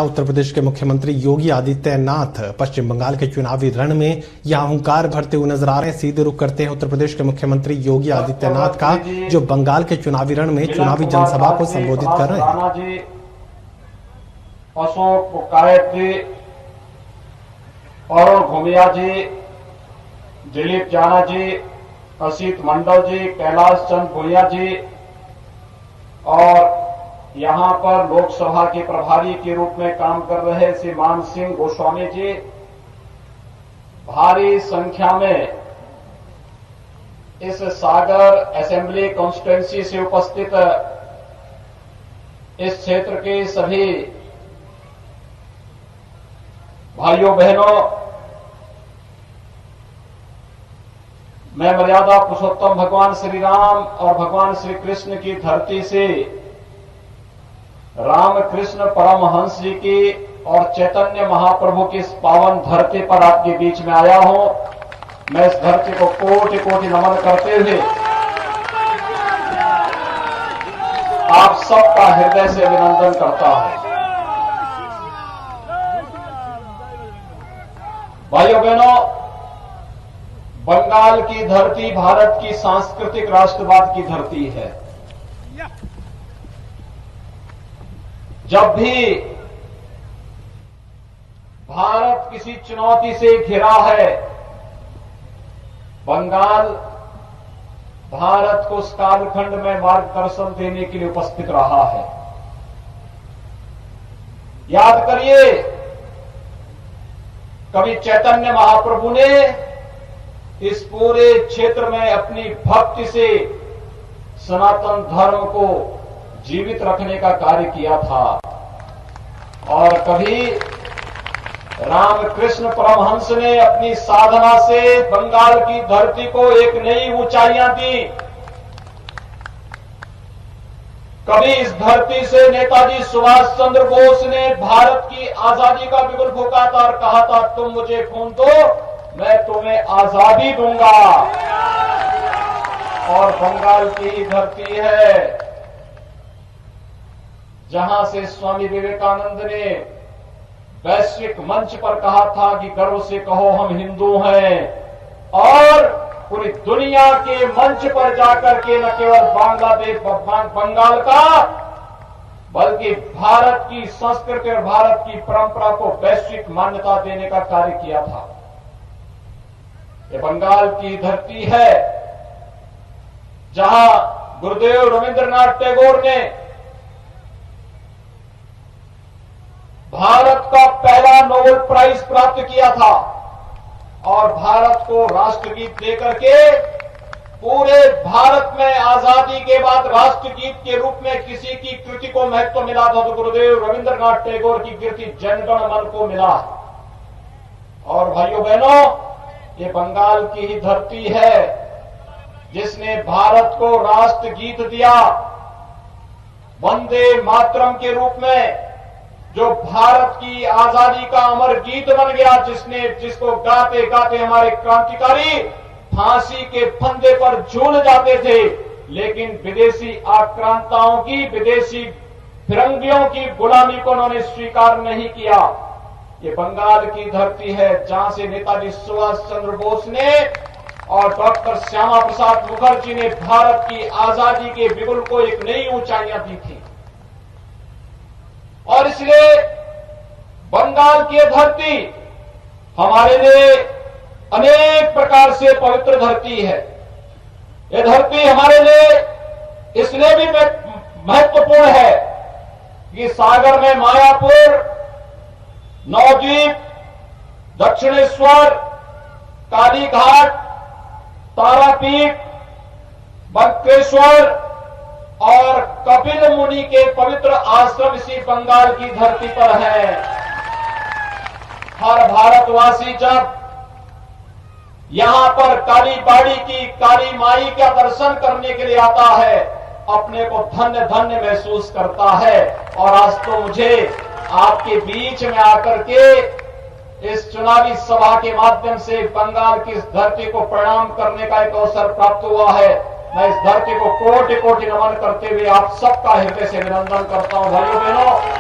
उत्तर प्रदेश के मुख्यमंत्री योगी आदित्यनाथ पश्चिम बंगाल के चुनावी रण में यह अहंकार भरते हुए नजर आ रहे हैं। सीधे रुख करते हैं उत्तर प्रदेश के मुख्यमंत्री योगी आदित्यनाथ का, जो बंगाल के चुनावी रण में चुनावी जनसभा को संबोधित कर रहे हैं। अशोक पुकायत जी, अरुण घुमिया जी, दिलीप जाना जी, असित मंडल जी, कैलाश चंद भुइया जी और यहां पर लोकसभा के प्रभारी के रूप में काम कर रहे श्री मान सिंह गोस्वामी जी, भारी संख्या में इस सागर असेंबली कॉन्स्टिट्यूंसी से उपस्थित इस क्षेत्र के सभी भाइयों बहनों, मैं मर्यादा पुरुषोत्तम भगवान श्री राम और भगवान श्री कृष्ण की धरती से रामकृष्ण परमहंस जी की और चैतन्य महाप्रभु की इस पावन धरती पर आपके बीच में आया हूं। मैं इस धरती को कोटि कोटि नमन करते हुए आप सबका हृदय से अभिनंदन करता हूं। भाइयों बहनों, बंगाल की धरती भारत की सांस्कृतिक राष्ट्रवाद की धरती है। जब भी भारत किसी चुनौती से घिरा है, बंगाल भारत को उस कालखंड में मार्गदर्शन देने के लिए उपस्थित रहा है। याद करिए, कवि चैतन्य महाप्रभु ने इस पूरे क्षेत्र में अपनी भक्ति से सनातन धर्म को जीवित रखने का कार्य किया था और कभी रामकृष्ण परमहंस ने अपनी साधना से बंगाल की धरती को एक नई ऊंचाइयां दी। कभी इस धरती से नेताजी सुभाष चंद्र बोस ने भारत की आजादी का बिगुल फूंका था और कहा था, तुम मुझे खून दो, मैं तुम्हें आजादी दूंगा। और बंगाल की ही धरती है जहां से स्वामी विवेकानंद ने वैश्विक मंच पर कहा था कि गर्व से कहो हम हिंदू हैं, और पूरी दुनिया के मंच पर जाकर के न केवल बांग्लादेश बंगाल का बल्कि भारत की संस्कृति और भारत की परंपरा को वैश्विक मान्यता देने का कार्य किया था। ये बंगाल की धरती है जहां गुरुदेव रविंद्रनाथ टैगोर ने भारत का पहला नोबेल प्राइज प्राप्त किया था और भारत को राष्ट्रगीत देकर के पूरे भारत में आजादी के बाद राष्ट्रगीत के रूप में किसी की कृति को महत्व मिला था तो गुरुदेव रविंद्रनाथ टैगोर की कृति जनगण मन को मिला। और भाइयों बहनों, ये बंगाल की ही धरती है जिसने भारत को राष्ट्रगीत दिया वंदे मातरम के रूप में, जो भारत की आजादी का अमर गीत बन गया, जिसको गाते गाते हमारे क्रांतिकारी फांसी के फंदे पर झूल जाते थे, लेकिन विदेशी आक्रांताओं की, विदेशी फिरंगियों की गुलामी को उन्होंने स्वीकार नहीं किया। ये बंगाल की धरती है जहां से नेताजी सुभाष चंद्र बोस ने और डॉक्टर श्यामा प्रसाद मुखर्जी ने भारत की आजादी के बिगुल को एक नई ऊंचाइयां दी थी। और इसलिए बंगाल की धरती हमारे लिए अनेक प्रकार से पवित्र धरती है। यह धरती हमारे लिए इसलिए भी महत्वपूर्ण है कि सागर में मायापुर, नवद्वीप, दक्षिणेश्वर, कालीघाट, तारापीठ, बंकेश्वर और कपिल मुनि के पवित्र आश्रम इसी बंगाल की धरती पर है। हर भारतवासी जब यहां पर काली बाड़ी की काली माई का दर्शन करने के लिए आता है, अपने को धन्य धन्य महसूस करता है। और आज तो मुझे आपके बीच में आकर के इस चुनावी सभा के माध्यम से बंगाल की इस धरती को प्रणाम करने का एक अवसर प्राप्त हुआ है। मैं इस धरती को कोटि कोटि नमन करते हुए आप सबका हृदय से अभिनंदन करता हूं। भाइयों बहनों,